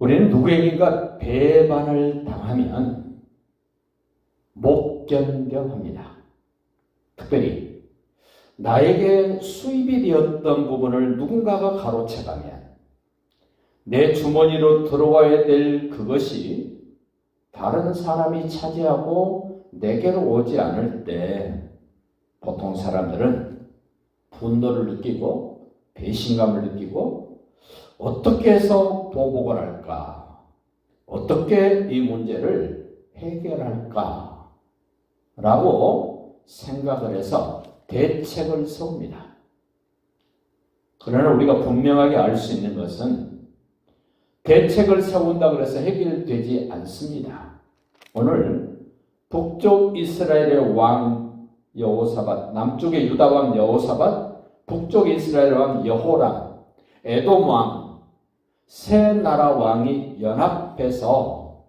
우리는 누구에게인가 배반을 당하면 못 견뎌합니다. 특별히 나에게 수입이 되었던 부분을 누군가가 가로채가면 내 주머니로 들어와야 될 그것이 다른 사람이 차지하고 내게로 오지 않을 때 보통 사람들은 분노를 느끼고 배신감을 느끼고 어떻게 해서 보복을 할까? 어떻게 이 문제를 해결할까? 라고 생각을 해서 대책을 세웁니다. 그러나 우리가 분명하게 알 수 있는 것은 대책을 세운다고 해서 해결되지 않습니다. 오늘 북쪽 이스라엘의 왕 여호사밧, 남쪽의 유다 왕 여호사밧, 북쪽 이스라엘 왕 여호람, 에돔 왕, 세 나라 왕이 연합해서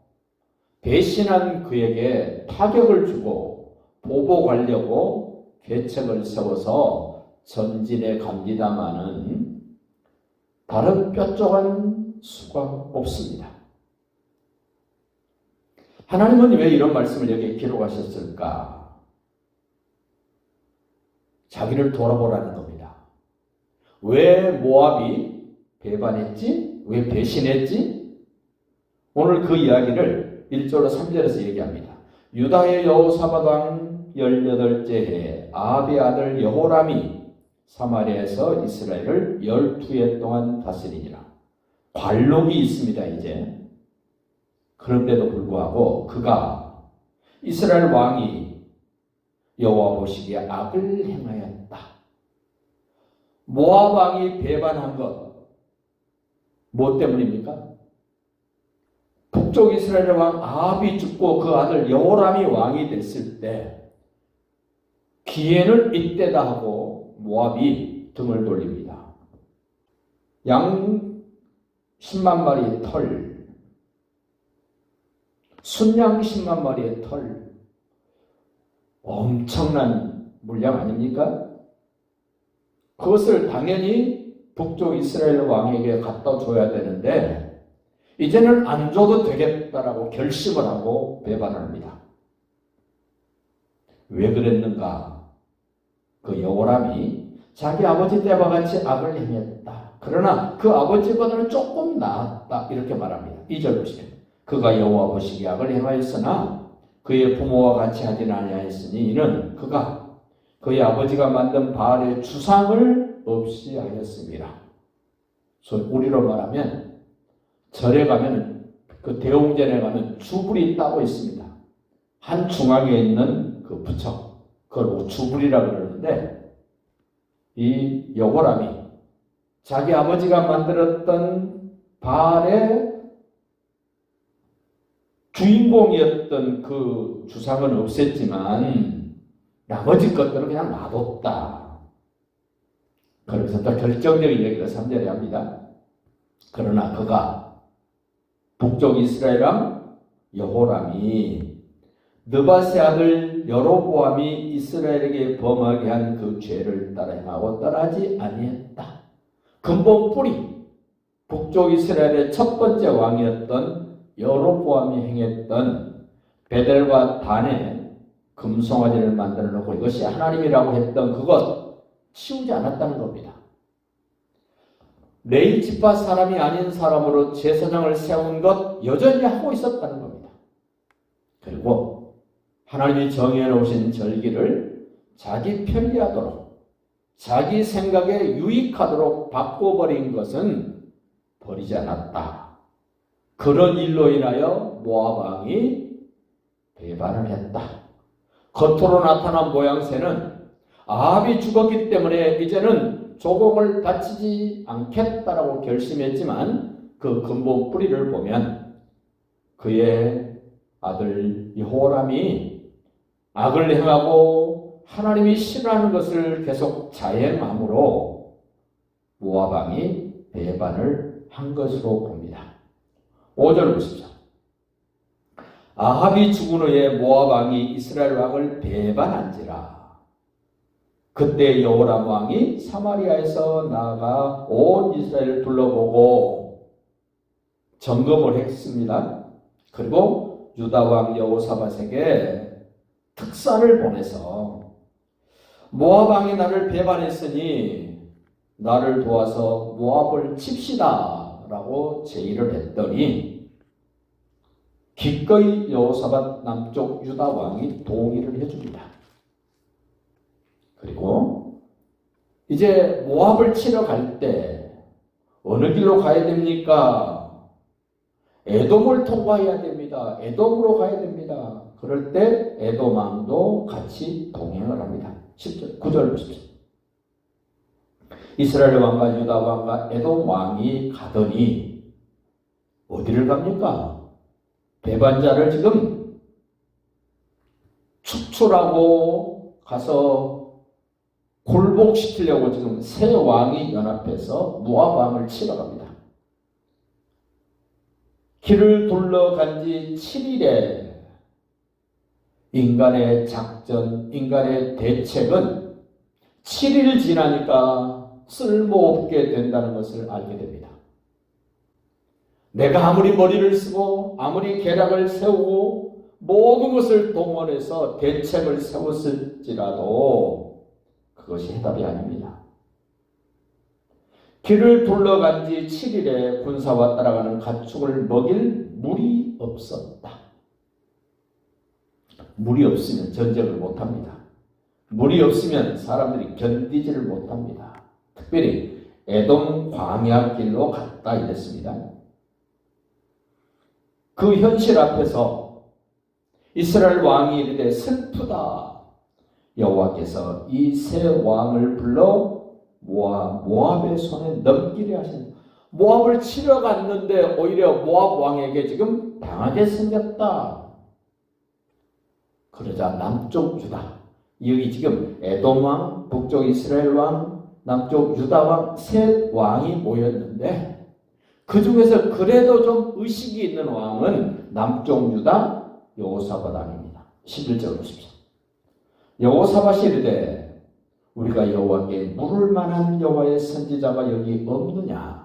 배신한 그에게 타격을 주고 보복하려고 계책을 세워서 전진에 갑니다마는 다른 뾰족한 수가 없습니다. 하나님은 왜 이런 말씀을 여기에 기록하셨을까? 자기를 돌아보라는 겁니다. 왜 모압이 배반했지? 왜 배신했지? 오늘 그 이야기를 1절로 3절에서 얘기합니다. 유다의 여호사밧 왕 18째 해 아합의 아들 여호람이 사마리아에서 이스라엘을 12해 동안 다스리니라. 관록이 있습니다. 이제 그런데도 불구하고 그가 이스라엘 왕이 여호와 보시기에 악을 행하였다. 모압 왕이 배반한 것 뭐 때문입니까? 북쪽 이스라엘 왕 아합이 죽고 그 아들 여호람이 왕이 됐을 때 기회는 이때다 하고 모압이 등을 돌립니다. 양 10만 마리의 털, 순양 10만 마리의 털, 엄청난 물량 아닙니까? 그것을 당연히 북쪽 이스라엘 왕에게 갖다 줘야 되는데 이제는 안 줘도 되겠다라고 결심을 하고 배반합니다. 왜 그랬는가? 그 여호람이 자기 아버지 때와 같이 악을 행했다. 그러나 그 아버지보다는 조금 나았다. 이렇게 말합니다. 2절 보시면 그가 여호와 보시기에 악을 행하였으나 그의 부모와 같이 하지 아니하였으니 이는 그가 그의 아버지가 만든 바알의 주상을 없이 하였습니다. 우리로 말하면 절에 가면 그 대웅전에 가면 주불이 따로 있습니다. 한 중앙에 있는 그 부처 그걸 주불이라고 그러는데 이 여호람이 자기 아버지가 만들었던 바알의 주인공이었던 그 주상은 없앴지만 나머지 것들은 그냥 놔뒀다. 그래서 또 결정적인 얘기를 3절에 합니다. 그러나 그가 북쪽 이스라엘 왕 여호람이 느밧의 아들 여로보암이 이스라엘에게 범하게 한 그 죄를 따라 행하고 떠나지 아니했다. 근본 뿌리 북쪽 이스라엘의 첫 번째 왕이었던 여로보암이 행했던 베델과 단에 금송아지를 만들어 놓고 이것이 하나님이라고 했던 그것 치우지 않았다는 겁니다. 레위 지파 사람이 아닌 사람으로 제사장을 세운 것 여전히 하고 있었다는 겁니다. 그리고 하나님이 정해 놓으신 절기를 자기 편리하도록 자기 생각에 유익하도록 바꿔버린 것은 버리지 않았다. 그런 일로 인하여 모압 왕이 배반을 했다. 겉으로 나타난 모양새는 아합이 죽었기 때문에 이제는 조공을 바치지 않겠다라고 결심했지만 그 근본 뿌리를 보면 그의 아들 여호람이 악을 행하고 하나님이 싫어하는 것을 계속 자행함으로 모압 왕이 배반을 한 것으로 봅니다. 5절 보십시오. 아합이 죽은 후에 모압 왕이 이스라엘 왕을 배반한지라. 그때 여호람 왕이 사마리아에서 나아가 온 이스라엘을 둘러보고 점검을 했습니다. 그리고 유다 왕 여호사밧에게 특사를 보내서 모압 왕이 나를 배반했으니 나를 도와서 모압을 칩시다 라고 제의를 했더니 기꺼이 여호사밧 남쪽 유다 왕이 동의를 해줍니다. 그리고 이제 모압을 치러 갈 때 어느 길로 가야 됩니까? 에돔을 통과해야 됩니다. 에돔으로 가야 됩니다. 그럴 때 에돔 왕도 같이 동행을 합니다. 10절, 9절 보십시오. 이스라엘 왕과 유다 왕과 에돔 왕이 가더니 어디를 갑니까? 배반자를 지금 축출하고 가서 굴복시키려고 지금 세 왕이 연합해서 모압 왕을 치러 갑니다. 길을 둘러간 지 7일에 인간의 작전, 인간의 대책은 7일 지나니까 쓸모없게 된다는 것을 알게 됩니다. 내가 아무리 머리를 쓰고 아무리 계략을 세우고 모든 것을 동원해서 대책을 세웠을지라도 그것이 해답이 아닙니다. 길을 둘러간 지 7일에 군사와 따라가는 가축을 먹일 물이 없었다. 물이 없으면 전쟁을 못합니다. 물이 없으면 사람들이 견디지를 못합니다. 특별히 에돔 광야길로 갔다 이랬습니다. 그 현실 앞에서 이스라엘 왕이 이르되 슬프다. 여호와께서 이 세 왕을 불러 모압의 손에 넘기려 하신다. 모압을 치러 갔는데 오히려 모압 왕에게 지금 당하게 생겼다. 그러자 남쪽 유다, 여기 지금 에돔 왕, 북쪽 이스라엘 왕, 남쪽 유다 왕 세 왕이 모였는데 그 중에서 그래도 좀 의식이 있는 왕은 남쪽 유다 여호사밧 왕입니다. 11절 보십시오. 여호사밧이 이르되 우리가 여호와께 물을 만한 여호와의 선지자가 여기 없느냐?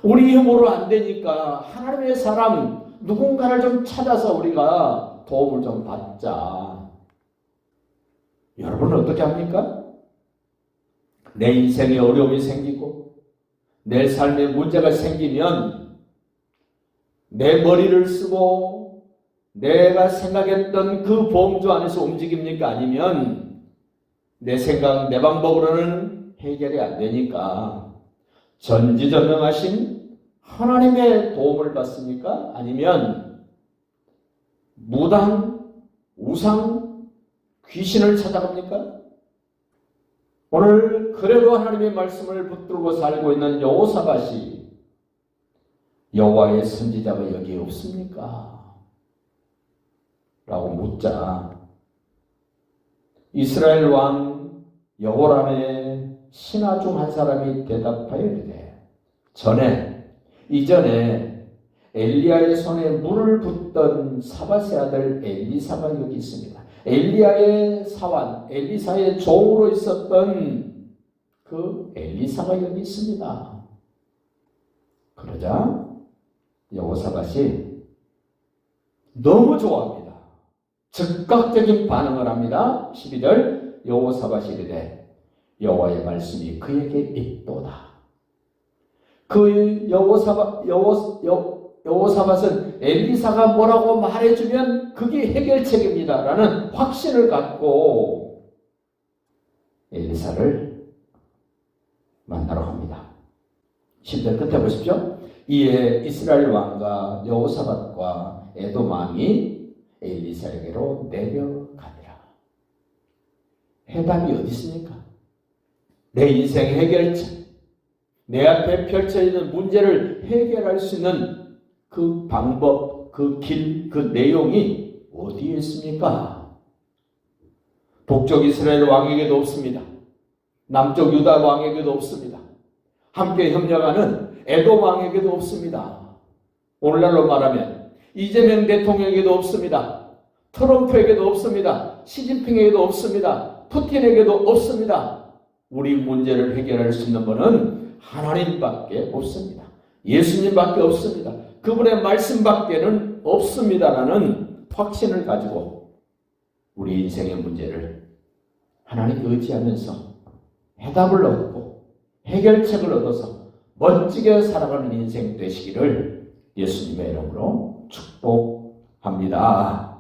우리 힘으로 안 되니까 하나님의 사람 누군가를 좀 찾아서 우리가 도움을 좀 받자. 여러분은 어떻게 합니까? 내 인생에 어려움이 생기고 내 삶에 문제가 생기면 내 머리를 쓰고 내가 생각했던 그 범주 안에서 움직입니까? 아니면 내 생각, 내 방법으로는 해결이 안 되니까 전지전능하신 하나님의 도움을 받습니까? 아니면 무당, 우상, 귀신을 찾아갑니까? 오늘 그래도 하나님의 말씀을 붙들고 살고 있는 여호사밧이 여호와의 선지자가 여기 없습니까? 라고 묻자 이스라엘 왕 여호람의 신하 중 한 사람이 대답하여 이르되 이전에 엘리야의 손에 물을 붓던 사밧의 아들 엘리사가 여기 있습니다. 엘리야의 사환, 엘리사의 종으로 있었던 그 엘리사가 여기 있습니다. 그러자 여호사밧이 너무 좋아합니다. 즉각적인 반응을 합니다. 12절 여호사밧이 이르되 여호와의 말씀이 그에게 있도다. 그 여호사밧은 엘리사가 뭐라고 말해주면 그게 해결책입니다 라는 확신을 갖고 엘리사를 만나러 갑니다. 10절 끝에 보십시오. 이에 이스라엘 왕과 여호사밧과 에돔 왕이 엘리사에게로 내려가니라. 해답이 어디 있습니까? 내 인생 해결책, 내 앞에 펼쳐 있는 문제를 해결할 수 있는 그 방법, 그 길, 그 내용이 어디에 있습니까? 북쪽 이스라엘 왕에게도 없습니다. 남쪽 유다 왕에게도 없습니다. 함께 협력하는 에돔 왕에게도 없습니다. 오늘날로 말하면 이재명 대통령에게도 없습니다. 트럼프에게도 없습니다. 시진핑에게도 없습니다. 푸틴에게도 없습니다. 우리 문제를 해결할 수 있는 분은 하나님밖에 없습니다. 예수님밖에 없습니다. 그분의 말씀밖에는 없습니다라는 확신을 가지고 우리 인생의 문제를 하나님께 의지하면서 해답을 얻고 해결책을 얻어서 멋지게 살아가는 인생 되시기를 예수님의 이름으로 축복합니다.